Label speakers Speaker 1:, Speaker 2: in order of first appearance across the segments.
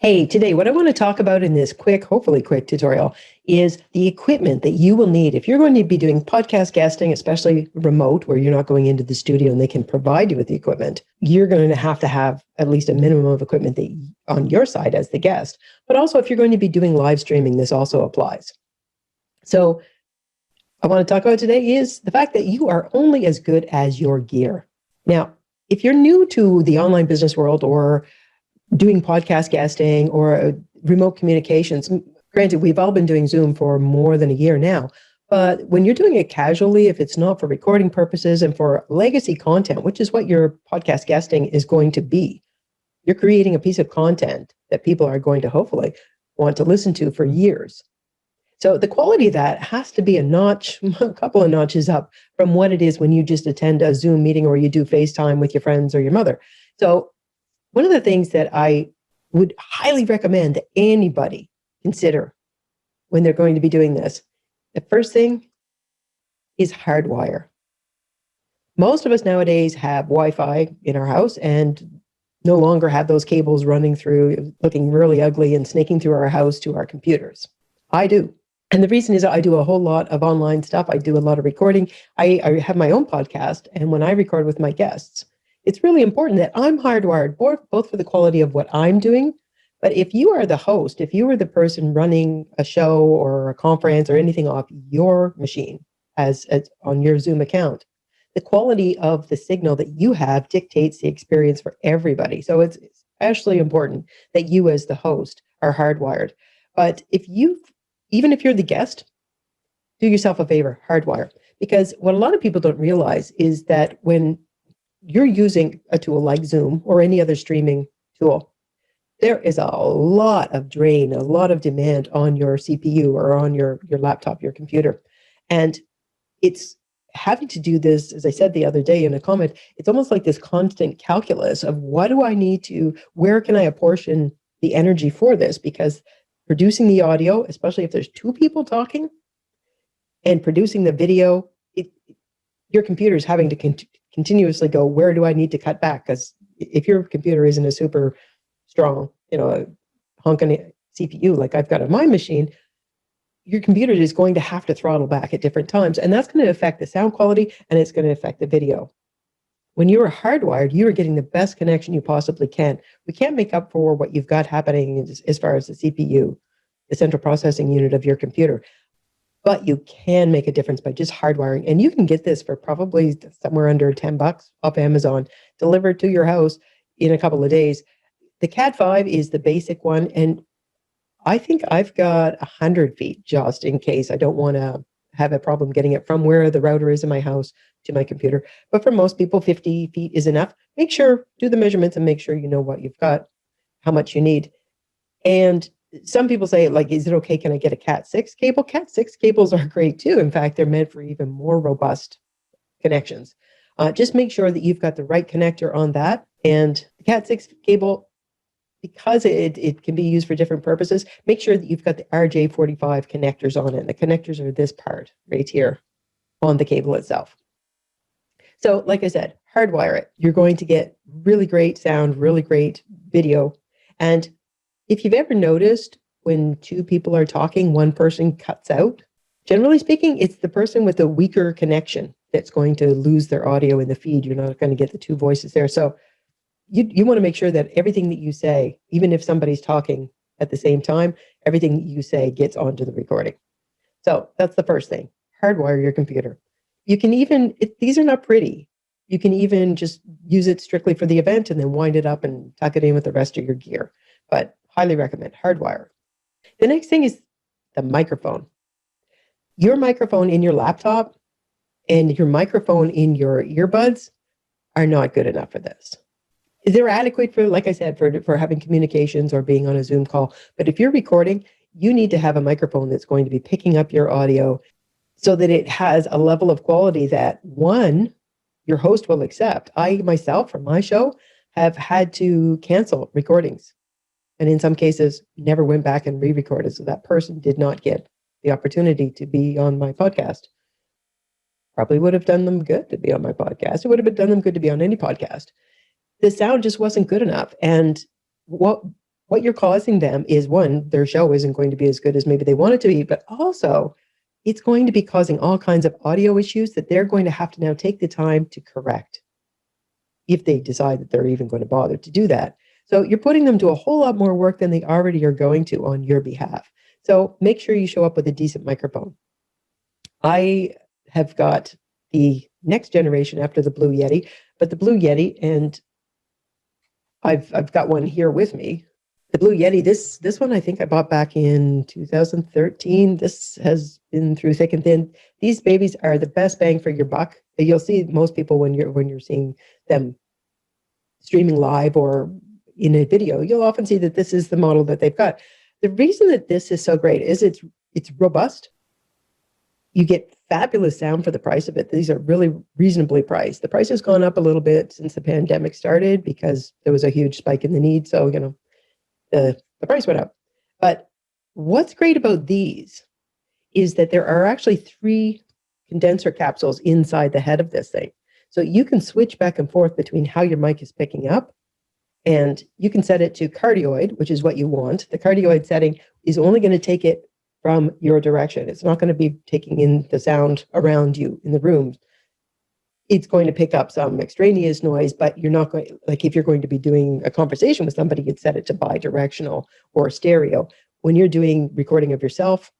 Speaker 1: Hey, today, what I want to talk about in this quick, hopefully quick tutorial is the equipment that you will need if you're going to be doing podcast guesting, especially remote, where you're not going into the studio and they can provide you with the equipment. You're going to have at least a minimum of equipment that on your side as the guest. But also, if you're going to be doing live streaming, this also applies. So, I want to talk about today is the fact that you are only as good as your gear. Now, if you're new to the online business world or doing podcast guesting or remote communications, granted, we've all been doing Zoom for more than a year now, but when you're doing it casually, if it's not for recording purposes and for legacy content, which is what your podcast guesting is going to be, you're creating a piece of content that people are going to hopefully want to listen to for years. So the quality of that has to be a notch, a couple of notches up from what it is when you just attend a Zoom meeting or you do FaceTime with your friends or your mother. So one of the things that I would highly recommend that anybody consider when they're going to be doing this, the first thing is hardwire. Most of us nowadays have Wi-Fi in our house and no longer have those cables running through, looking really ugly and snaking through our house to our computers. I do. And the reason is I do a whole lot of online stuff. I do a lot of recording. I have my own podcast, and when I record with my guests, it's really important that I'm hardwired, both for the quality of what I'm doing. But if you are the host, if you are the person running a show or a conference or anything off your machine as on your Zoom account, the quality of the signal that you have dictates the experience for everybody. So it's especially important that you as the host are hardwired. But even if you're the guest, do yourself a favor, hardwire. Because what a lot of people don't realize is that when you're using a tool like Zoom or any other streaming tool, there is a lot of drain, a lot of demand on your CPU or on your laptop, your computer. And it's having to do this, as I said the other day in a comment, it's almost like this constant calculus of where can I apportion the energy for this? Because producing the audio, especially if there's two people talking, and producing the video, your computer is having to continuously go, where do I need to cut back? Because if your computer isn't a super strong, a honking CPU like I've got on my machine, your computer is going to have to throttle back at different times. And that's going to affect the sound quality and it's going to affect the video. When you are hardwired, you are getting the best connection you possibly can. We can't make up for what you've got happening as far as the CPU, the central processing unit of your computer. But you can make a difference by just hardwiring. And you can get this for probably somewhere under $10 off Amazon, delivered to your house in a couple of days. The Cat 5 is the basic one. And I think I've got 100 feet just in case I don't want to have a problem getting it from where the router is in my house to my computer. But for most people, 50 feet is enough. Make sure, do the measurements and make sure you know what you've got, how much you need. And some people say, like, is it okay? Can I get a Cat 6 cable? Cat 6 cables are great too. In fact, they're meant for even more robust connections. Just make sure that you've got the right connector on that. And the Cat 6 cable, because it can be used for different purposes, make sure that you've got the RJ45 connectors on it. And the connectors are this part right here on the cable itself. So like I said, hardwire it. You're going to get really great sound, really great video. And if you've ever noticed when two people are talking, one person cuts out, generally speaking, it's the person with the weaker connection that's going to lose their audio in the feed. You're not going to get the two voices there. So you want to make sure that everything that you say, even if somebody's talking at the same time, everything that you say gets onto the recording. So that's the first thing. Hardwire your computer. You can even, these are not pretty. You can even just use it strictly for the event and then wind it up and tuck it in with the rest of your gear. But highly recommend hardwire. The next thing is the microphone. Your microphone in your laptop and your microphone in your earbuds are not good enough for this. They're adequate for, like I said, for having communications or being on a Zoom call. But if you're recording, you need to have a microphone that's going to be picking up your audio so that it has a level of quality that, one, your host will accept. I myself, from my show, have had to cancel recordings. And in some cases, never went back and re-recorded. So that person did not get the opportunity to be on my podcast. Probably would have done them good to be on my podcast. It would have done them good to be on any podcast. The sound just wasn't good enough. And what what you're causing them is, one, their show isn't going to be as good as maybe they want it to be, but also it's going to be causing all kinds of audio issues that they're going to have to now take the time to correct if they decide that they're even going to bother to do that. So you're putting them to a whole lot more work than they already are going to on your behalf. So make sure you show up with a decent microphone. I have got the next generation after the Blue Yeti, but the Blue Yeti, and I've got one here with me. The Blue Yeti, this one I think I bought back in 2013. This has been through thick and thin. These babies are the best bang for your buck. You'll see most people when you're seeing them streaming live or in a video, you'll often see that this is the model that they've got. The reason that this is so great is it's robust. You get fabulous sound for the price of it. These are really reasonably priced. The price has gone up a little bit since the pandemic started because there was a huge spike in the need. So, the price went up. But what's great about these is that there are actually 3 condenser capsules inside the head of this thing. So you can switch back and forth between how your mic is picking up, and you can set it to cardioid, which is what you want. The cardioid setting is only going to take it from your direction. It's not going to be taking in the sound around you in the room. It's going to pick up some extraneous noise, but you're not going, like if you're going to be doing a conversation with somebody, you'd set it to bidirectional or stereo. When you're doing recording of yourself,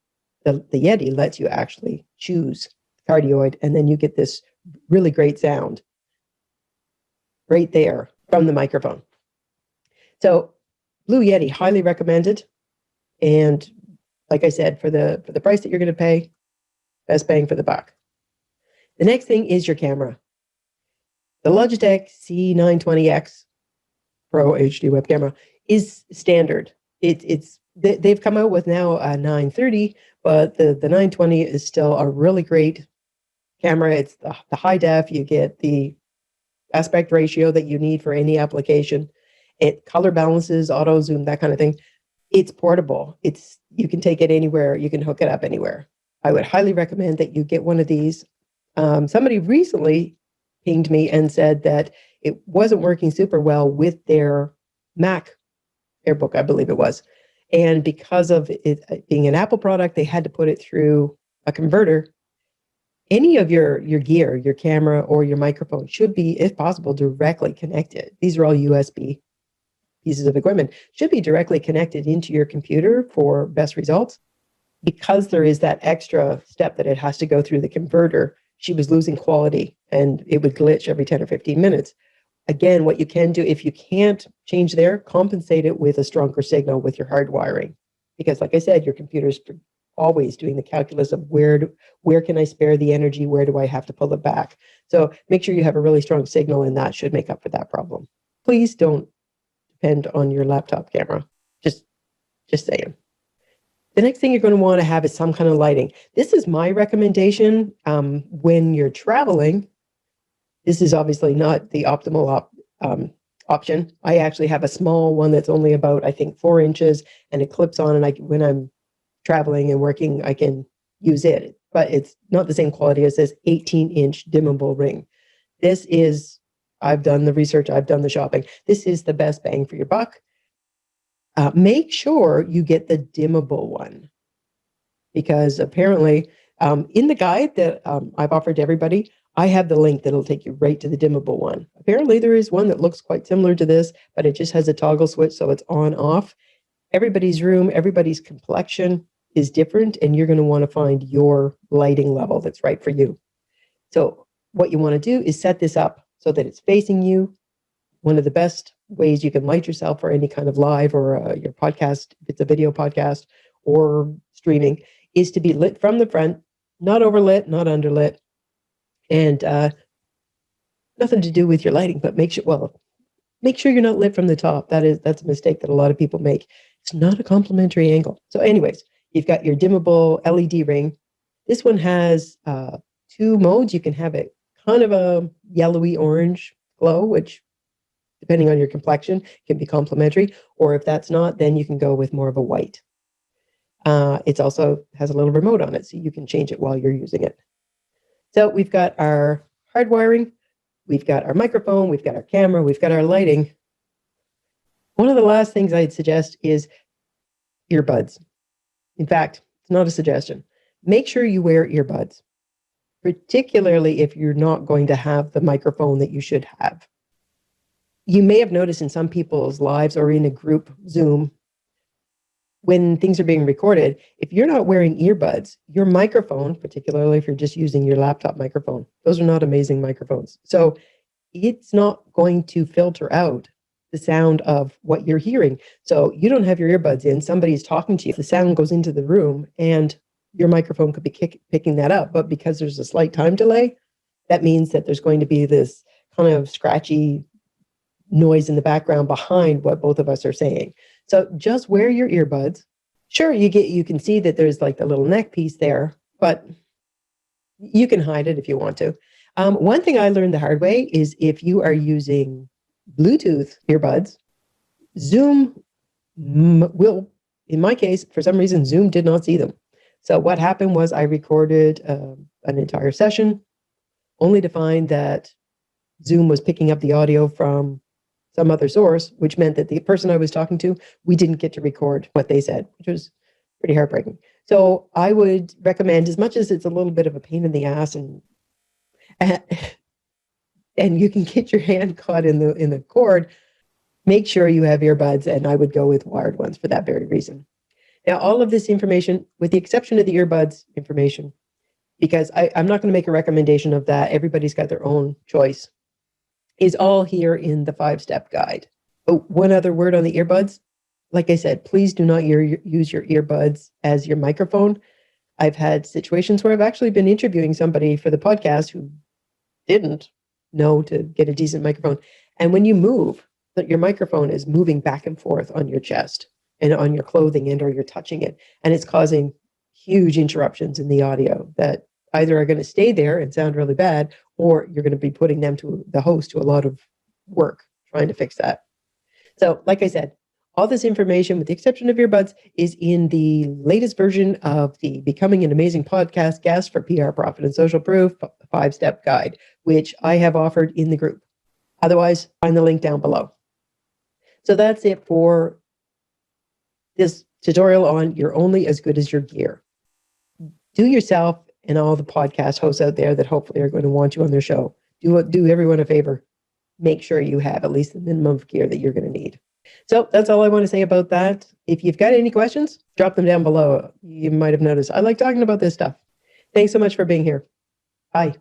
Speaker 1: the Yeti lets you actually choose cardioid, and then you get this really great sound right there from the microphone. So Blue Yeti, highly recommended. And like I said, for the price that you're going to pay, best bang for the buck. The next thing is your camera. The Logitech C920X Pro HD web camera is standard. They've come out with now a 930, but the 920 is still a really great camera. It's the high def. You get the aspect ratio that you need for any application. It color balances, auto zoom, that kind of thing. It's portable. You can take it anywhere. You can hook it up anywhere. I would highly recommend that you get one of these. Somebody recently pinged me and said that it wasn't working super well with their Mac AirBook, I believe it was. And because of it being an Apple product, they had to put it through a converter. Any of your gear, your camera or your microphone should be, if possible, directly connected. These are all USB pieces of equipment, should be directly connected into your computer for best results. Because there is that extra step that it has to go through the converter, she was losing quality and it would glitch every 10 or 15 minutes. Again, what you can do, if you can't change there, compensate it with a stronger signal with your hard wiring. Because like I said, your computer's always doing the calculus of where can I spare the energy? Where do I have to pull it back? So make sure you have a really strong signal, and that should make up for that problem. Please don't depend on your laptop camera. Just saying. The next thing you're going to want to have is some kind of lighting. This is my recommendation when you're traveling. This is obviously not the optimal option. I actually have a small one that's only about, I think, 4 inches, and it clips on, and when I'm traveling and working, I can use it. But it's not the same quality as this 18-inch dimmable ring. This is, I've done the research, I've done the shopping. This is the best bang for your buck. Make sure you get the dimmable one, because apparently in the guide that I've offered to everybody, I have the link that'll take you right to the dimmable one. Apparently there is one that looks quite similar to this, but it just has a toggle switch, so it's on off. Everybody's room, everybody's complexion is different, and you're going to want to find your lighting level that's right for you. So what you want to do is set this up so that it's facing you. One of the best ways you can light yourself for any kind of live or your podcast, if it's a video podcast or streaming, is to be lit from the front, not overlit, not underlit, and nothing to do with your lighting, but make sure you're not lit from the top. That's a mistake that a lot of people make. It's not a complimentary angle. So anyways, you've got your dimmable LED ring. This one has 2 modes. You can have it kind of a yellowy orange glow, which depending on your complexion can be complementary, or if that's not, then you can go with more of a white. It also has a little remote on it, so you can change it while you're using it. So we've got our hard wiring, we've got our microphone, we've got our camera, we've got our lighting. One of the last things I'd suggest is earbuds. In fact, it's not a suggestion. Make sure you wear earbuds, particularly if you're not going to have the microphone that you should have. You may have noticed in some people's lives or in a group Zoom, when things are being recorded, if you're not wearing earbuds, your microphone, particularly if you're just using your laptop microphone, those are not amazing microphones. So it's not going to filter out the sound of what you're hearing. So you don't have your earbuds in, somebody's talking to you, the sound goes into the room and your microphone could be picking that up. But because there's a slight time delay, that means that there's going to be this kind of scratchy noise in the background behind what both of us are saying. So just wear your earbuds. Sure, you can see that there's like the little neck piece there, but you can hide it if you want to. One thing I learned the hard way is if you are using Bluetooth earbuds, Zoom will, in my case, for some reason, Zoom did not see them. So what happened was I recorded an entire session only to find that Zoom was picking up the audio from some other source, which meant that the person I was talking to, we didn't get to record what they said, which was pretty heartbreaking. So I would recommend, as much as it's a little bit of a pain in the ass and you can get your hand caught in the cord, make sure you have earbuds, and I would go with wired ones for that very reason. Now, all of this information, with the exception of the earbuds information, because I'm not going to make a recommendation of that, everybody's got their own choice, is all here in the 5-step guide. Oh, one other word on the earbuds. Like I said, please do not use your earbuds as your microphone. I've had situations where I've actually been interviewing somebody for the podcast who didn't know to get a decent microphone. And when you move, that your microphone is moving back and forth on your chest and on your clothing, and or you're touching it. And it's causing huge interruptions in the audio that either are going to stay there and sound really bad, or you're going to be putting the host to a lot of work trying to fix that. So like I said, all this information, with the exception of earbuds, is in the latest version of the Becoming an Amazing Podcast Guest for PR, Profit, and Social Proof 5-step guide, which I have offered in the group. Otherwise, find the link down below. So that's it for this tutorial on You're Only as Good as Your Gear. Do yourself and all the podcast hosts out there that hopefully are going to want you on their show, do everyone a favor. Make sure you have at least the minimum of gear that you're going to need. So that's all I want to say about that. If you've got any questions, drop them down below. You might have noticed I like talking about this stuff. Thanks so much for being here. Bye.